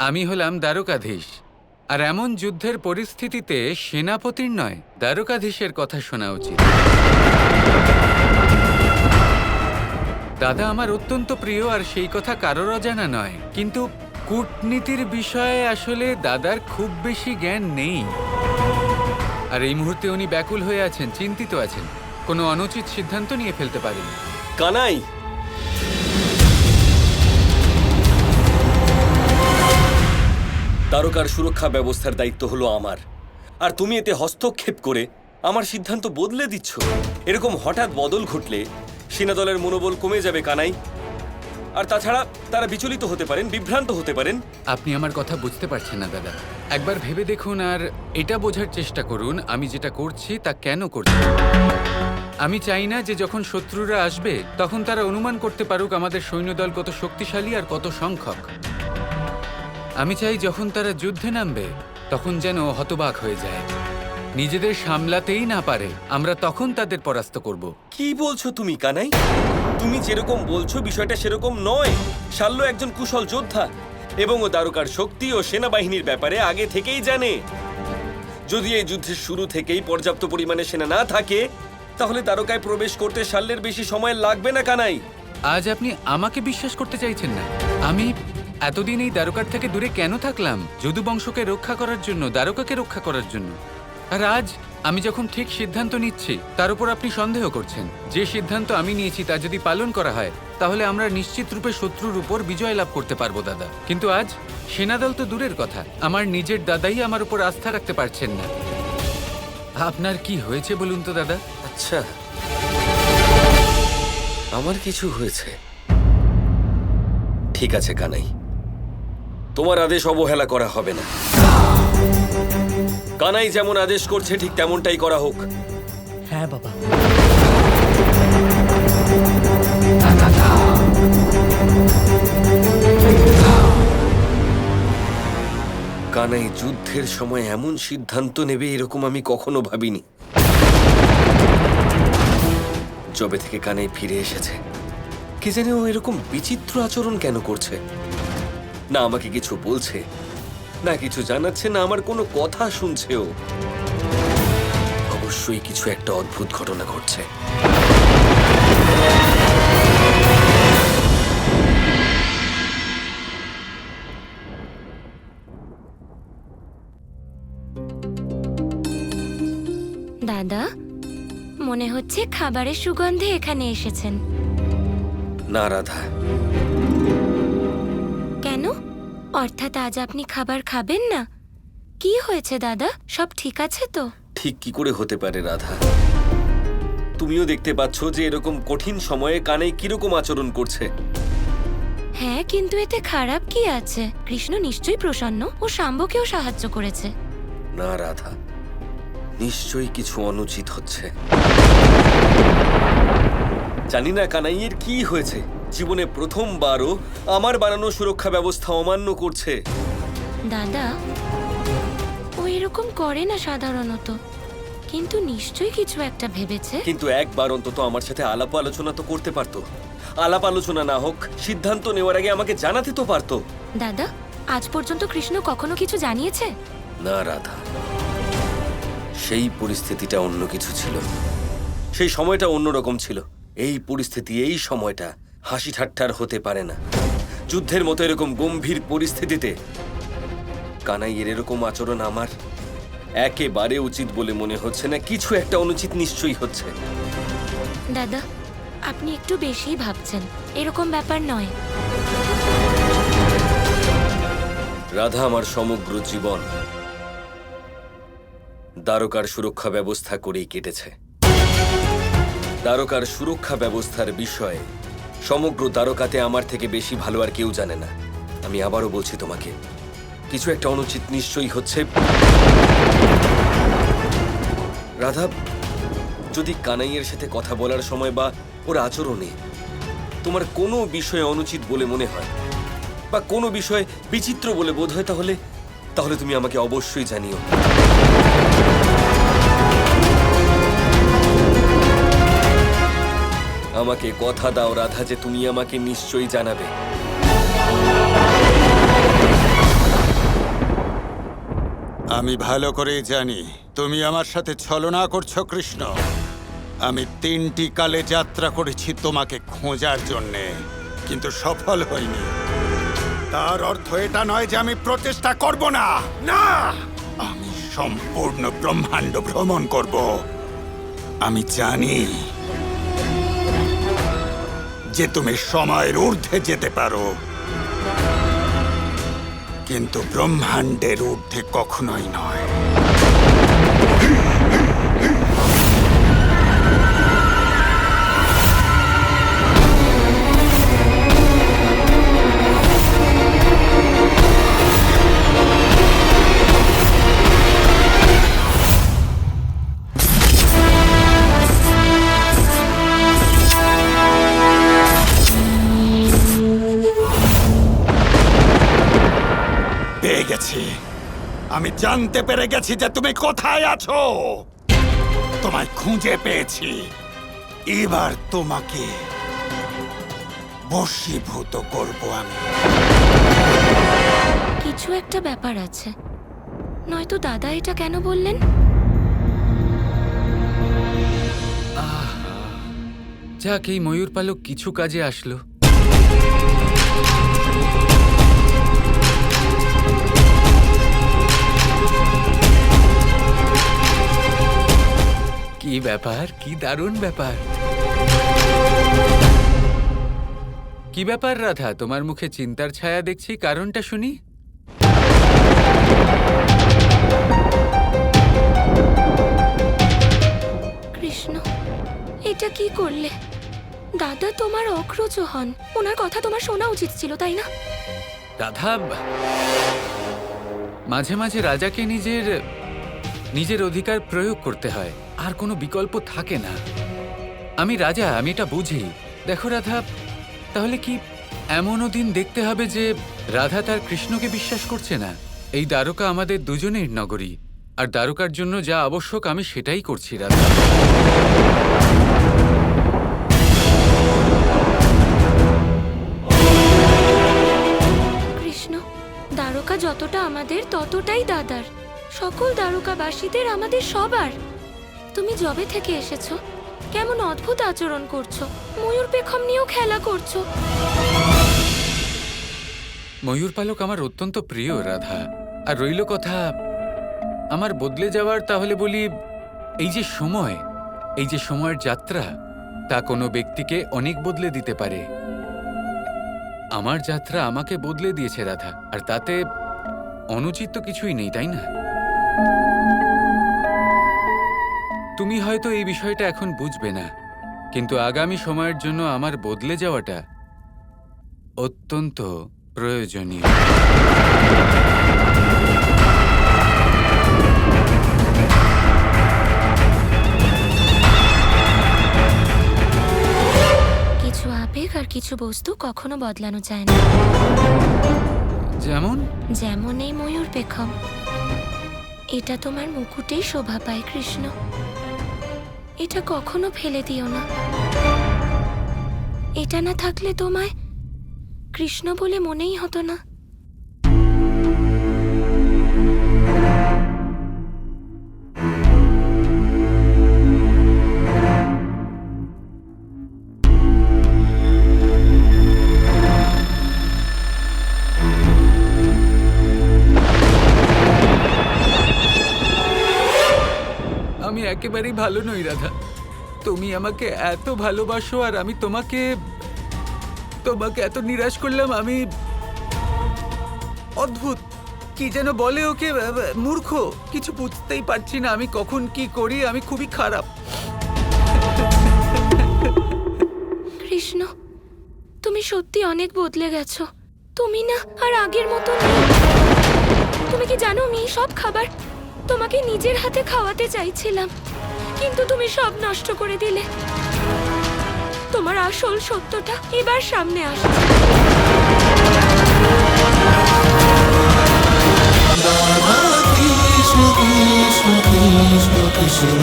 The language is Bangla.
আমি হলাম দ্বারকাধীশ, আর এমন যুদ্ধের পরিস্থিতিতে সেনাপতির নয় দ্বারকাধীশের কথা শোনা উচিত। দাদা আমার অত্যন্ত প্রিয়, আর সেই কথা কারোর অজানা নয়, কিন্তু কূটনীতির বিষয়ে আসলে দাদার খুব বেশি জ্ঞান নেই। আর এই মুহূর্তে উনি ব্যাকুল হয়ে আছেন, চিন্তিত আছেন, কোনো অনুচিত সিদ্ধান্ত নিয়ে ফেলতে পারেন। কানাই, দ্বারকার সুরক্ষা ব্যবস্থার দায়িত্ব হলো আমার, আর তুমি এতে হস্তক্ষেপ করে আমার সিদ্ধান্ত বদলে দিচ্ছ। এরকম হঠাৎ বদল ঘটলে সেনাদলের মনোবল কমে যাবে কানাই, আর তাছাড়া তারা বিচলিত হতে পারেন, বিভ্রান্ত হতে পারেন। আপনি আমার কথা বুঝতে পারছেন না দাদা। একবার ভেবে দেখুন আর এটা বোঝার চেষ্টা করুন আমি যেটা করছি তা কেন করছি। আমি চাই না যে যখন শত্রুরা আসবে তখন তারা অনুমান করতে পারুক আমাদের সৈন্যদল কত শক্তিশালী আর কত সংখ্যক। আমি চাই যখন তারা যুদ্ধে নামবে তখন যেন হতবাক হয়ে যায়, নিজেদের সামলাতেই না পারে, আমরা তখন তাদের পরাস্ত করব। কি বলছো তুমি কানাই? তুমি যেরকম বলছো বিষয়টা সেরকম নয়। শাল্য একজন কুশল যোদ্ধা এবং ও দ্বারকার শক্তি ও সেনাবাহিনীর ব্যাপারে আগে থেকেই জানে। যদি এই যুদ্ধের শুরু থেকেই পর্যাপ্ত পরিমাণে সেনা না থাকে তাহলে দ্বারকায় প্রবেশ করতে শাল্যের বেশি সময় লাগবে না কানাই। আজ আপনি আমাকে বিশ্বাস করতে চাইছেন না? আমি এতদিন এই দ্বারকার থেকে দূরে কেন থাকলাম? যদু বংশকে রক্ষা করার জন্য, দ্বারকাকে রক্ষা করার জন্য। আর আজ আমি যখন ঠিক সিদ্ধান্ত নিচ্ছি তার উপর আপনি সন্দেহ করছেন। যে সিদ্ধান্ত আমি নিয়েছি তা যদি পালন করা হয় তাহলে আমরা নিশ্চিত রূপে শত্রুর উপর বিজয় লাভ করতে পারবো দাদা। কিন্তু আজ সেনাদল তো দূরের কথা, আমার নিজের দাদাই আমার উপর আস্থা রাখতে পারছেন না। আপনার কি হয়েছে বলুন তো দাদা? আচ্ছা, আমার কিছু হয়েছে। ঠিক আছে কানাই, তোমার আদেশ অবহেলা করা হবে না। কানাই যেমন আদেশ করছে ঠিক তেমনটাই করা হোক। হ্যাঁ বাবা। কানাই যুদ্ধের সময় এমন সিদ্ধান্ত নেবে এরকম আমি কখনো ভাবিনি। যবে থেকে কানাই ফিরে এসেছে কে জানে ও এরকম বিচিত্র আচরণ কেন করছে। না আমাকে কিছু বলছে, না কিছু জানাচ্ছে, না আমার কোনো কথা শুনছে ও। অবশ্যই কিছু একটা অদ্ভুত ঘটনা ঘটছে। দাদা, মনে হচ্ছে খাবারের সুগন্ধে এখানে এসেছেন। না রাধা। কেন? অর্থাৎ আজ আপনি খাবার খাবেন না? কি হয়েছে দাদা, সব ঠিক আছে তো? ঠিক কি করে হতে পারে রাধা? তুমিও দেখতে পাচ্ছ যে এরকম কঠিন সময়ে কানাই কিরকম আচরণ করছে। হ্যাঁ, কিন্তু এতে খারাপ কি আছে? কৃষ্ণ নিশ্চয়ই প্রসন্ন ও শাম্বকেও সাহায্য করেছে। না রাধা, নিশ্চয়ই কিছু অনুচিত হচ্ছে। জানি না কানাইয়ের কি হয়েছে, জীবনে প্রথমবারও আমার বানানো সুরক্ষা ব্যবস্থা অমান্য করছে। দাদা, ও এরকম করে না সাধারণত, কিন্তু নিশ্চয়ই কিছু একটা ভেবেছে। কিন্তু একবার অন্তত আমার সাথে আলাপ আলোচনা তো করতে পারতো। আলাপ আলোচনা না হোক, সিদ্ধান্ত নেওয়ার আগে আমাকে জানাতে তো পারতো। দাদা, আজ পর্যন্ত কৃষ্ণ কখনো কিছু জানিয়েছে? না রাধা, সেই পরিস্থিতিটা অন্য কিছু ছিল। সেই সময়টা অন্যরকম ছিল। এই পরিস্থিতি, এই সময়টা হাসি ঠাট্টার হতে পারে না। যুদ্ধের মতো এরকম গম্ভীর পরিস্থিতিতে কানাইয়ের এরকম আচরণ আমার একেবারে উচিত বলে মনে হচ্ছে না। কিছু একটা অনুচিত নিশ্চয়ই হচ্ছে। দাদা, আপনি একটু বেশিই ভাবছেন, এরকম ব্যাপার নয়। রাধা আমার সমগ্র জীবন দ্বারকার সুরক্ষা ব্যবস্থা করেই কেটেছে। দ্বারকার সুরক্ষা ব্যবস্থার বিষয়ে সমগ্র দ্বারকাতে আমার থেকে বেশি ভালো আর কেউ জানে না। আমি আবারও বলছি তোমাকে, কিছু একটা অনুচিত নিশ্চয়ই হচ্ছে। রাধা, যদি কানাইয়ের সাথে কথা বলার সময় বা ওর আচরণে তোমার কোনো বিষয়ে অনুচিত বলে মনে হয় বা কোনো বিষয় বিচিত্র বলে বোধ হয় তাহলে তুমি আমাকে অবশ্যই জানিও। আমাকে কথা দাও রাধা যে তুমি আমাকে নিশ্চয়ই জানাবে। আমি ভালো করেই জানি তুমি আমার সাথে ছলনা করছো কৃষ্ণ। আমি 3টি কালে যাত্রা করেছি তোমাকে খোঁজার জন্যে, কিন্তু সফল হইনি। তার অর্থ এটা নয় যে আমি প্রচেষ্টা করব না। না, আমি সম্পূর্ণ ব্রহ্মাণ্ড ভ্রমণ করব। আমি জানি যে তুমি সময়ের ঊর্ধ্বে যেতে পারো, কিন্তু ব্রহ্মাণ্ডের ঊর্ধ্বে কখনোই নয়। পেয়ে গেছি। আমি জানতে পেরে গেছি যে তুমি কোথায় আছো। তোমায় খুঁজে পেয়েছি। এবার তোমাকে বশীভূত করব আমি। কিছু একটা ব্যাপার আছে, নয়তো দাদা এটা কেন বললেন? যাক, এই ময়ূর পালক কিছু কাজে আসলো। কি ব্যাপার, কি দারুণ ব্যাপার। কি ব্যাপার রাধা, তোমার মুখে চিন্তার ছায়া দেখছি, কারণটা শুনি। কৃষ্ণ, এটা কি করলে? দাদা তোমার অগ্রজ হন, ওনার কথা তোমার শোনা উচিত ছিল, তাই না? রাধা, মাঝে মাঝে রাজাকে নিজের অধিকার প্রয়োগ করতে হয়, আর কোনো বিকল্প থাকে না। আমি রাজা, আমি এটা বুঝি। দেখো রাধা, তাহলে কি এমনও দিন দেখতে হবে যে রাধা তার কৃষ্ণকে বিশ্বাস করছে না? এই দ্বারকা আমাদের দুজনের নগরী, আর দ্বারকার জন্য যা আবশ্যক আমি সেটাই করছি রাধা। কৃষ্ণ, দ্বারকা যতটা আমাদের ততটাই দাদার। সকল দ্বারকাবাসীদের, আমাদের সবার। তুমি যবে থেকে এসেছো কেমন অদ্ভুত আচরণ করছো, ময়ূর পেখম নিয়েও খেলা করছো। ময়ূর পালক আমার অত্যন্ত প্রিয় রাধা। আর রইল কথা আমার বদলে যাওয়ার, তাহলে বলি এই যে সময়ের যাত্রা, তা কোনো ব্যক্তিকে অনেক বদলে দিতে পারে। আমার যাত্রা আমাকে বদলে দিয়েছে রাধা, আর তাতে অনুচিত তো কিছুই নেই, তাই না? তুমি হয়তো এই বিষয়টা এখন বুঝবে না, কিন্তু আগামী সময়ের জন্য আমার বদলে যাওয়াটা অত্যন্ত প্রয়োজনীয়। কিছু আবেগ আর কিছু বস্তু কখনো বদলানো যায় না। যেমন এই ময়ূর পেখম, এটা তোমার মুকুটেই শোভা পায় কৃষ্ণ। এটা কখনো ফেলে দিও না। এটা না থাকলে তোমায় কৃষ্ণ বলে মনেই হতো না। আমি একেবারেই ভালো নই রাধা। তুমি আমাকে এত ভালোবাসো, আর আমি তোমাকে এত নিরাশ করলাম। আমি অদ্ভুত, কি যেন বলে ওকে, মূর্খ। কিছু বুঝতেই পারছি না আমি কখন কি করি। আমি খুবই খারাপ। কৃষ্ণ, তুমি সত্যি অনেক বদলে গেছো। তুমি না আর আগের মতো নেই। তুমি কি জানো, আমি সব খাবার তোমাকে নিজের হাতে খাওয়াতে চাইছিলাম, কিন্তু তুমি সব নষ্ট করে দিলে। তোমার আসল সত্যটা এবার সামনে আসছে। Kৃষ্ণ কৃষ্ণ কৃষ্ণ কৃষ্ণ